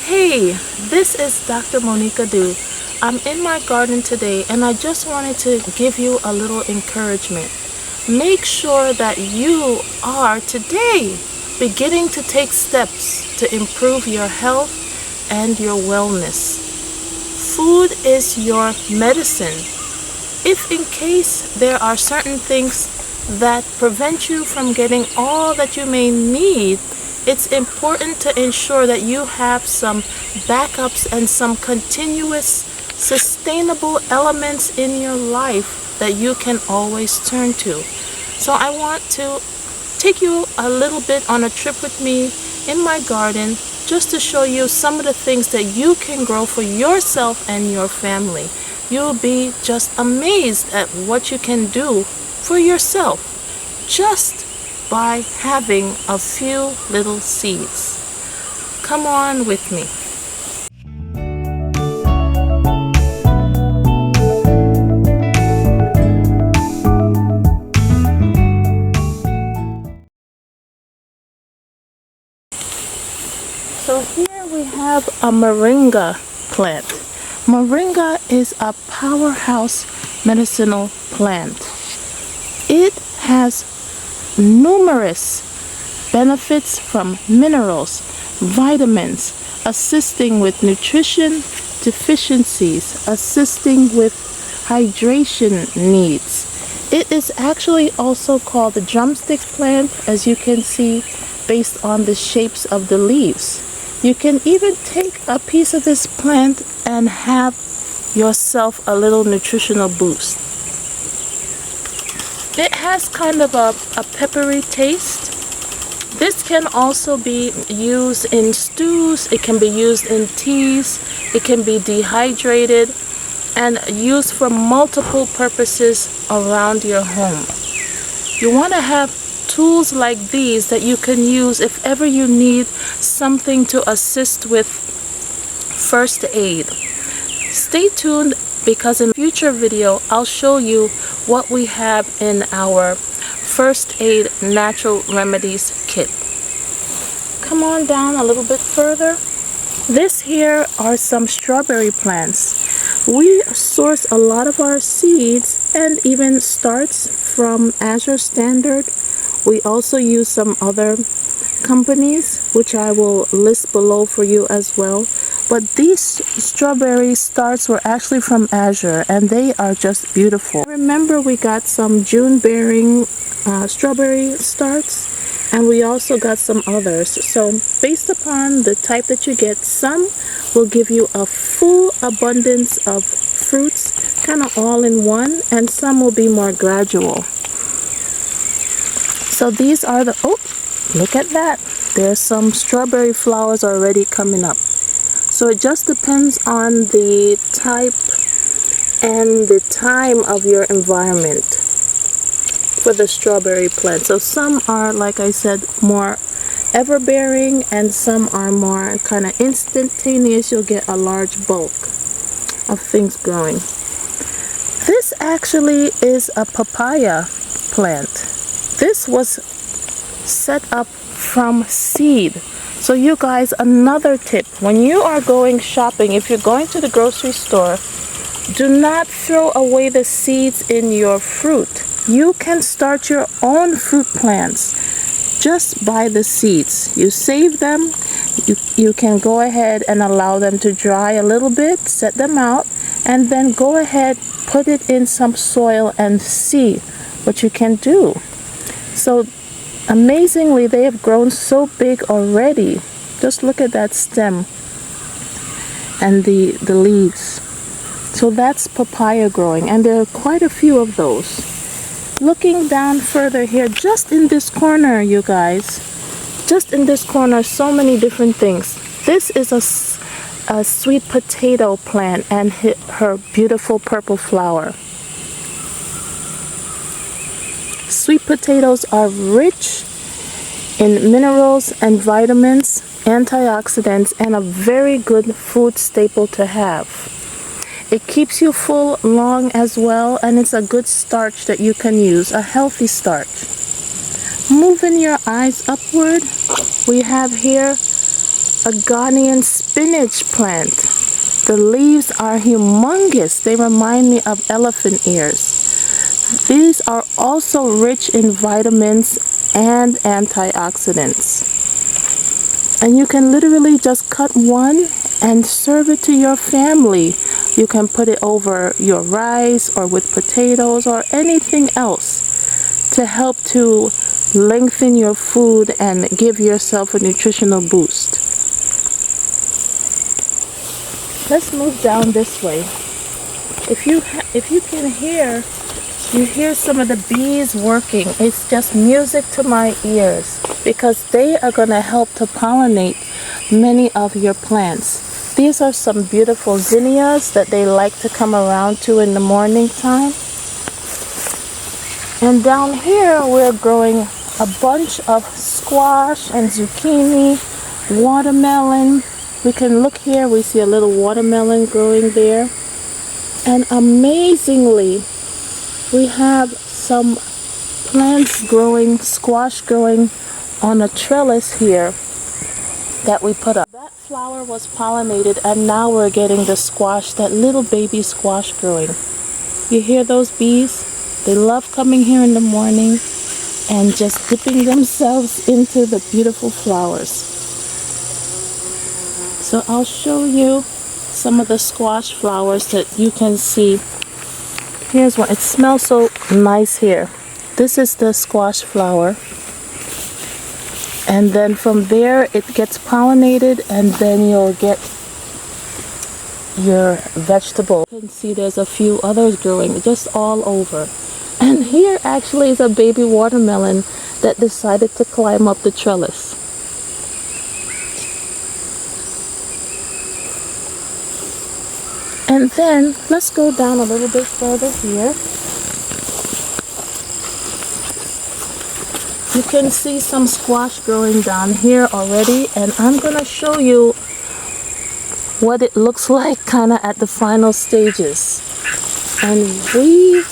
Hey, this is Dr. Monica Du. I'm in my garden today and I just wanted to give you a little encouragement. Make sure that you are today beginning to take steps to improve your health and your wellness. Food is your medicine. If in case there are certain things that prevent you from getting all that you may need, it's important to ensure that you have some backups and some continuous sustainable elements in your life that you can always turn to. So I want to take you a little bit on a trip with me in my garden just to show you some of the things that you can grow for yourself and your family. You'll be just amazed at what you can do for yourself just by having a few little seeds. Come on with me. So here we have a moringa plant. Moringa is a powerhouse medicinal plant. It has numerous benefits from minerals, vitamins, assisting with nutrition deficiencies, assisting with hydration needs. It is actually also called the drumstick plant, as you can see based on the shapes of the leaves. You can even take a piece of this plant and have yourself a little nutritional boost. It has kind of a peppery taste. This can also be used in stews, it can be used in teas, it can be dehydrated and used for multiple purposes around your home. You want to have tools like these that you can use if ever you need something to assist with first aid. Stay tuned, because in a future video I'll show you what we have in our first aid natural remedies kit. Come on down a little bit further. This here are some strawberry plants. We source a lot of our seeds and even starts from Azure Standard. We also use some other companies which I will list below for you as well. But these strawberry starts were actually from Azure and they are just beautiful. Remember, we got some June bearing strawberry starts and we also got some others. So based upon the type that you get, some will give you a full abundance of fruits kind of all in one, and some will be more gradual. So these are the, oh, look at that. There's some strawberry flowers already coming up. So it just depends on the type and the time of your environment for the strawberry plant. So some are, like I said, more ever-bearing and some are more kind of instantaneous. You'll get a large bulk of things growing. This actually is a papaya plant. This was set up from seed. So you guys, another tip, when you are going shopping, if you're going to the grocery store, do not throw away the seeds in your fruit. You can start your own fruit plants just by the seeds. You save them, you can go ahead and allow them to dry a little bit, set them out, and then go ahead, put it in some soil and see what you can do. So amazingly, they have grown so big already. Just look at that stem and the leaves. So that's papaya growing, and there are quite a few of those. Looking down further here, just in this corner, you guys, just in this corner, so many different things. This is a sweet potato plant and her beautiful purple flower. Sweet potatoes are rich in minerals and vitamins, antioxidants, and a very good food staple to have. It keeps you full long as well, and it's a good starch that you can use, a healthy starch. Moving your eyes upward, we have here a Ghanaian spinach plant. The leaves are humongous. They remind me of elephant ears. These are also rich in vitamins and antioxidants. And you can literally just cut one and serve it to your family. You can put it over your rice or with potatoes or anything else to help to lengthen your food and give yourself a nutritional boost. Let's move down this way. If you can hear, you hear some of the bees working. It's just music to my ears because they are going to help to pollinate many of your plants. These are some beautiful zinnias that they like to come around to in the morning time. And down here we're growing a bunch of squash and zucchini, watermelon. We can look here, we see a little watermelon growing there. And amazingly, we have some plants growing, squash growing on a trellis here that we put up. That flower was pollinated and now we're getting the squash, that little baby squash growing. You hear those bees? They love coming here in the morning and just dipping themselves into the beautiful flowers. So I'll show you some of the squash flowers that you can see. Here's one. It smells so nice here. This is the squash flower. And then from there it gets pollinated and then you'll get your vegetable. You can see there's a few others growing just all over. And here actually is a baby watermelon that decided to climb up the trellis. And then let's go down a little bit further here. You can see some squash growing down here already, and I'm going to show you what it looks like kind of at the final stages. And we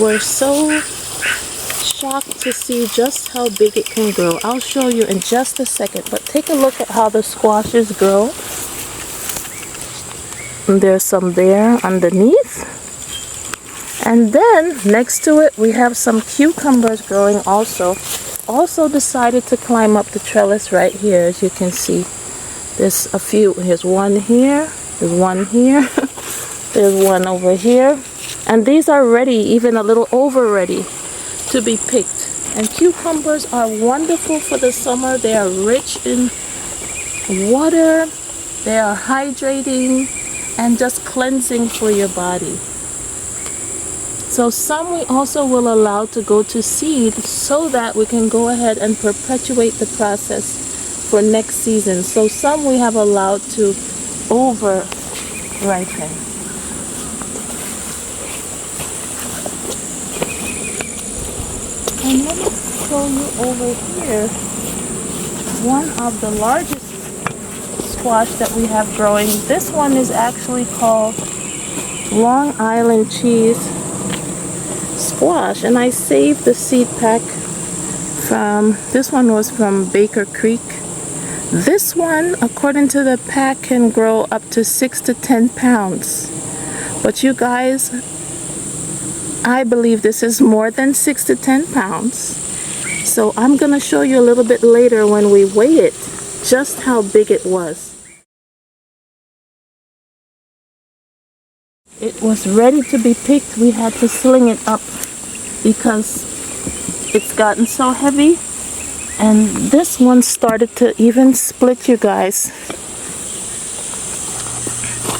were so shocked to see just how big it can grow. I'll show you in just a second, but take a look at how the squashes grow. And there's some there underneath. And then next to it we have some cucumbers growing also. Also decided to climb up the trellis right here, as you can see. There's a few. Here's one here. There's one here. There's one over here. And these are ready, even a little over ready to be picked. And cucumbers are wonderful for the summer. They are rich in water. They are hydrating and just cleansing for your body. So some we also will allow to go to seed so that we can go ahead and perpetuate the process for next season. So some we have allowed to over ripen. And let me show you over here one of the largest squash that we have growing. This one is actually called Long Island cheese squash, and I saved the seed pack from, this one was from Baker Creek. This one, according to the pack, can grow up to 6 to 10 pounds. But you guys, I believe this is more than 6 to 10 pounds. So I'm going to show you a little bit later when we weigh it, just how big it was. It was ready to be picked. We had to sling it up because it's gotten so heavy. And this one started to even split, you guys.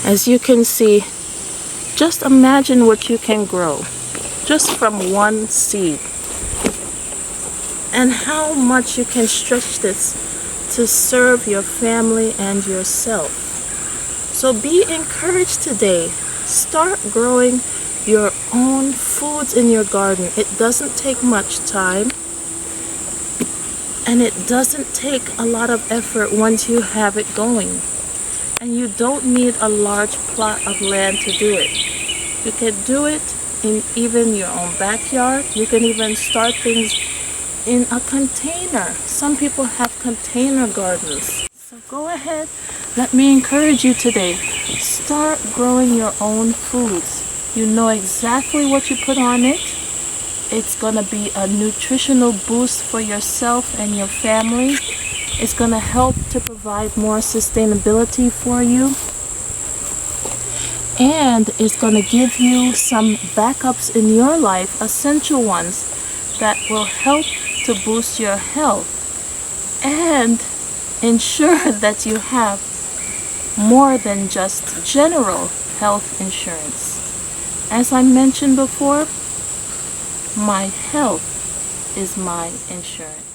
As you can see, just imagine what you can grow just from one seed. And how much you can stretch this to serve your family and yourself. So be encouraged today. Start growing your own foods in your garden. It doesn't take much time and it doesn't take a lot of effort once you have it going. And you don't need a large plot of land to do it. You can do it in even your own backyard. You can even start things in a container. Some people have container gardens. So go ahead. Let me encourage you today. Start growing your own foods. You know exactly what you put on it. It's going to be a nutritional boost for yourself and your family. It's going to help to provide more sustainability for you. And it's going to give you some backups in your life, essential ones, that will help to boost your health and ensure that you have more than just general health insurance. As I mentioned before, my health is my insurance.